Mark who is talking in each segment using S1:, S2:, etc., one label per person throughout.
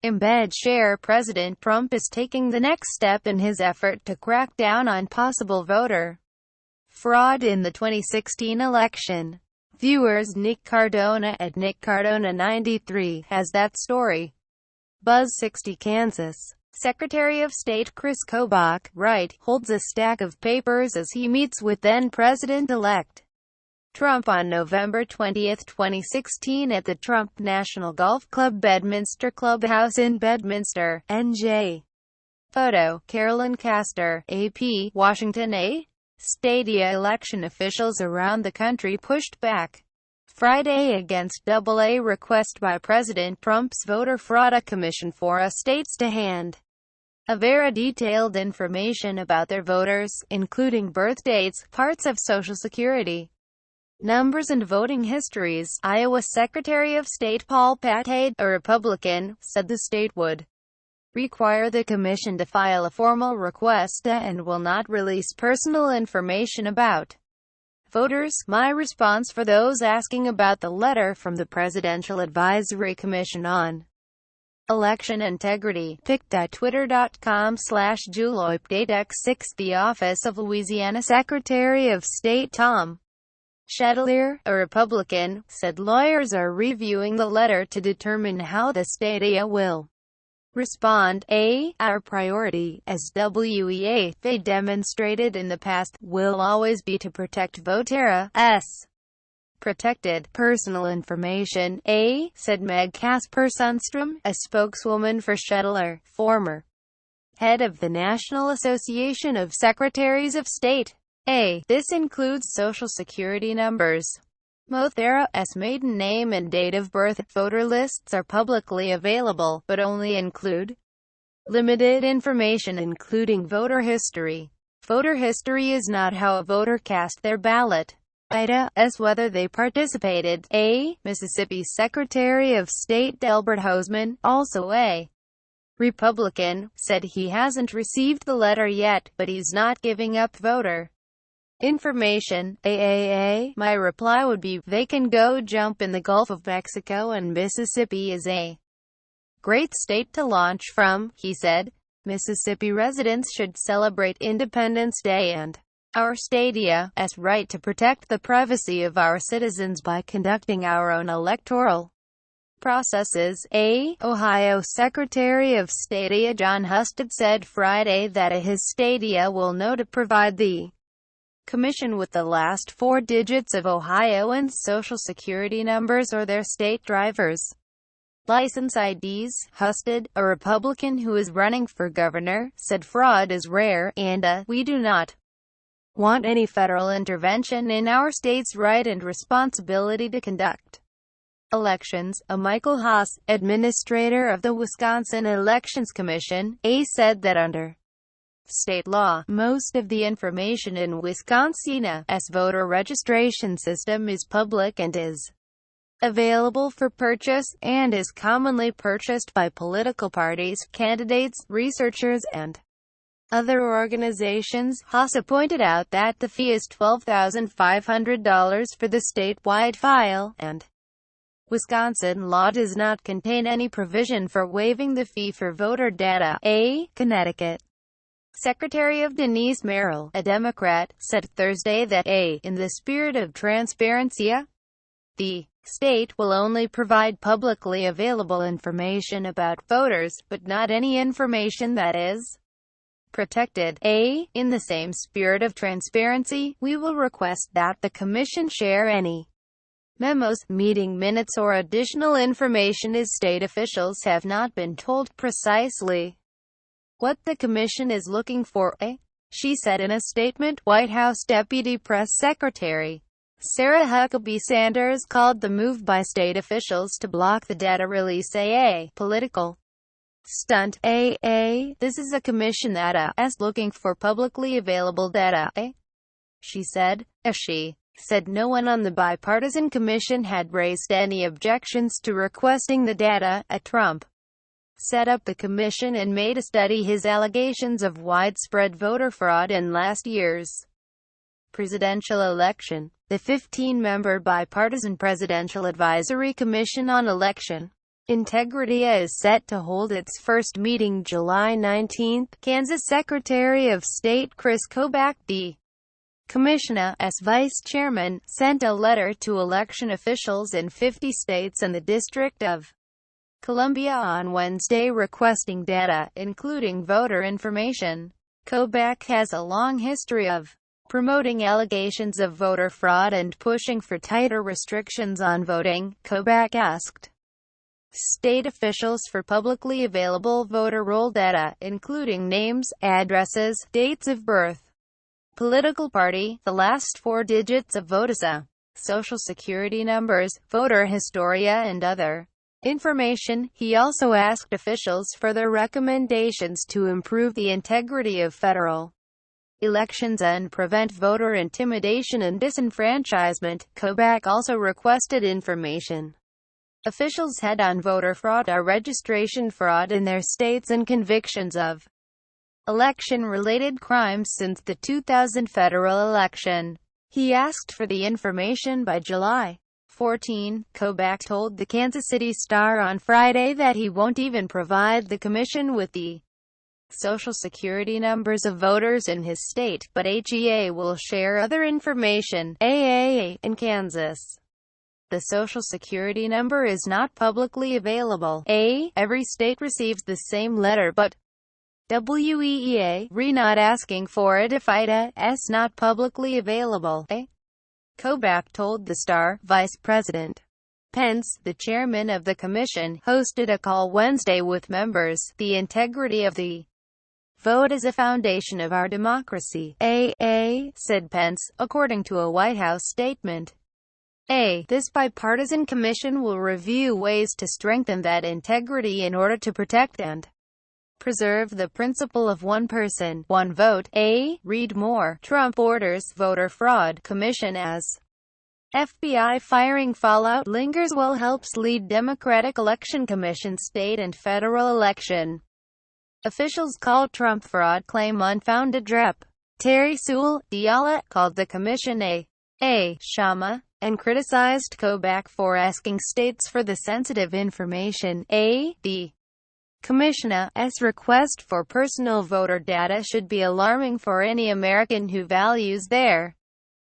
S1: Embed share President Trump is taking the next step in his effort to crack down on possible voter fraud in the 2016 election. Viewers Nick Cardona at NickCardona93 has that story. Buzz 60 Kansas. Secretary of State Chris Kobach, right, holds a stack of papers as he meets with then-President-elect Trump on November 20, 2016 at the Trump National Golf Club Bedminster Clubhouse in Bedminster, NJ. Photo, Carolyn Castor, AP, Washington. Stadia election officials around the country pushed back Friday against AA request by President Trump's voter fraud commission for states to hand over detailed information about their voters, including birth dates, parts of Social Security numbers and voting histories. Iowa Secretary of State Paul Patay, a Republican, said the state would require the commission to file a formal request and will not release personal information about voters. My response for those asking about the letter from the Presidential Advisory Commission on Election Integrity, pic.twitter.com/JuleUpdateX6. The Office of Louisiana Secretary of State Tom Chatelier, a Republican, said lawyers are reviewing the letter to determine how the stadia will respond. Our priority, as WEA demonstrated in the past, will always be to protect voters' protected personal information, said Meg Casper Sundstrom, a spokeswoman for Chatelier, former head of the National Association of Secretaries of State. This includes Social Security numbers. Voters' maiden name and date of birth. Voter lists are publicly available, but only include limited information including voter history. Voter history is not how a voter cast their ballot. As whether they participated. Mississippi Secretary of State Delbert Hosemann, also a Republican, said he hasn't received the letter yet, but he's not giving up voter information. My reply would be, they can go jump in the Gulf of Mexico, and Mississippi is a great state to launch from, he said. Mississippi residents should celebrate Independence Day and our stadia's right to protect the privacy of our citizens by conducting our own electoral processes. Ohio Secretary of State John Husted said Friday that his stadia will know to provide the commission with the last 4 digits of Ohioans' Social Security numbers or their state driver's license IDs. Husted, a Republican who is running for governor, said fraud is rare, and we do not want any federal intervention in our state's right and responsibility to conduct elections. Michael Haas, administrator of the Wisconsin Elections Commission, said that under state law, most of the information in Wisconsin's voter registration system is public and is available for purchase, and is commonly purchased by political parties, candidates, researchers, and other organizations. Haas pointed out that the fee is $12,500 for the statewide file, and Wisconsin law does not contain any provision for waiving the fee for voter data. Connecticut Secretary of Denise Merrill, a Democrat, said Thursday that in the spirit of transparency, the state will only provide publicly available information about voters, but not any information that is protected. In the same spirit of transparency, we will request that the Commission share any memos, meeting minutes or additional information as state officials have not been told precisely what the Commission is looking for, she said in a statement. White House Deputy Press Secretary Sarah Huckabee Sanders called the move by state officials to block the data release a political stunt. This is a commission that is looking for publicly available data, she said. She said no one on the bipartisan commission had raised any objections to requesting the data. Trump set up the commission and made a study his allegations of widespread voter fraud in last year's presidential election. The 15-member bipartisan Presidential Advisory Commission on Election Integria is set to hold its first meeting July 19. Kansas Secretary of State Chris Kobach, the Commissioner's vice chairman, sent a letter to election officials in 50 states and the District of Columbia on Wednesday requesting data, including voter information. Kobach has a long history of promoting allegations of voter fraud and pushing for tighter restrictions on voting. Kobach asked state officials for publicly available voter roll data, including names, addresses, dates of birth, political party, the last four digits of voters, social security numbers, voter historia and other information. He also asked officials for their recommendations to improve the integrity of federal elections and prevent voter intimidation and disenfranchisement. Kobach also requested information officials had on voter fraud or registration fraud in their states and convictions of election-related crimes since the 2000 federal election. He asked for the information by July 14. Kobach told the Kansas City Star on Friday that he won't even provide the commission with the social security numbers of voters in his state, but HEA will share other information. In Kansas, the social security number is not publicly available. Every state receives the same letter, but WEEA not asking for it if IDA's not publicly available. Kobach told the Star. Vice President Pence, the chairman of the commission, hosted a call Wednesday with members. The integrity of the vote is a foundation of our democracy, said Pence, according to a White House statement. This bipartisan commission will review ways to strengthen that integrity in order to protect and preserve the principle of one person, one vote. Read more. Trump orders voter fraud commission as FBI firing fallout lingers while helps lead Democratic Election Commission state and federal election officials call Trump fraud claim unfounded. Rep. Terry Sewell, Diala, called the commission a shama, and criticized Kobach for asking states for the sensitive information. The Commissioner's request for personal voter data should be alarming for any American who values their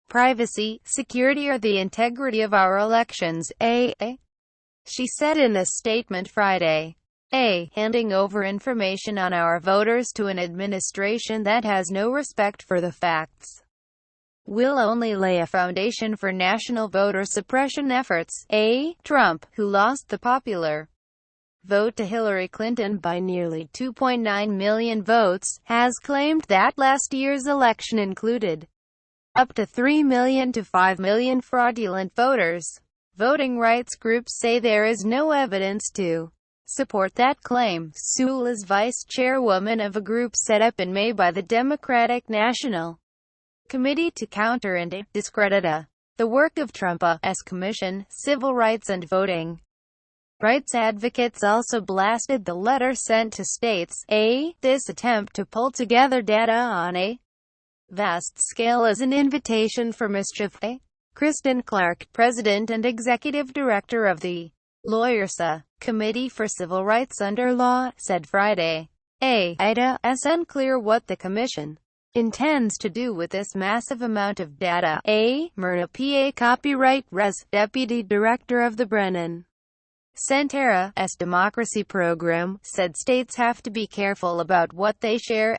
S1: privacy, security or the integrity of our elections. She said in a statement Friday. Handing over information on our voters to an administration that has no respect for the facts will only lay a foundation for national voter suppression efforts. Trump, who lost the popular vote to Hillary Clinton by nearly 2.9 million votes, has claimed that last year's election included up to 3 million to 5 million fraudulent voters. Voting rights groups say there is no evidence to support that claim. Sewell is vice chairwoman of a group set up in May by the Democratic National Committee to counter and discredit the work of Trump's Commission, Civil Rights and Voting rights advocates also blasted the letter sent to states. This attempt to pull together data on a vast scale is an invitation for mischief. Kristen Clark, president and executive director of the Lawyers Committee for Civil Rights Under Law, said Friday. It's unclear what the commission intends to do with this massive amount of data. Myrna P.A. Copyright Res. Deputy Director of the Brennan Center's Democracy Program, said states have to be careful about what they share.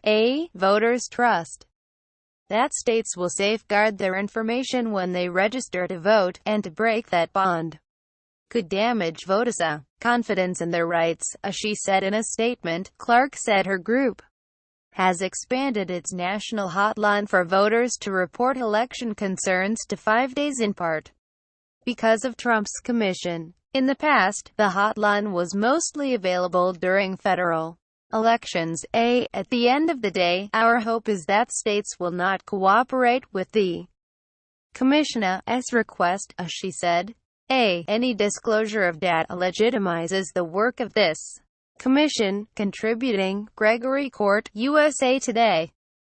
S1: Voters trust that states will safeguard their information when they register to vote, and to break that bond could damage voters' confidence in their rights, she said in a statement. Clark said her group has expanded its national hotline for voters to report election concerns to 5 days in part because of Trump's commission. In the past, the hotline was mostly available during federal elections. At the end of the day, our hope is that states will not cooperate with the Commissioner's request, she said. Any disclosure of data legitimizes the work of this commission. Contributing, Gregory Court, USA Today.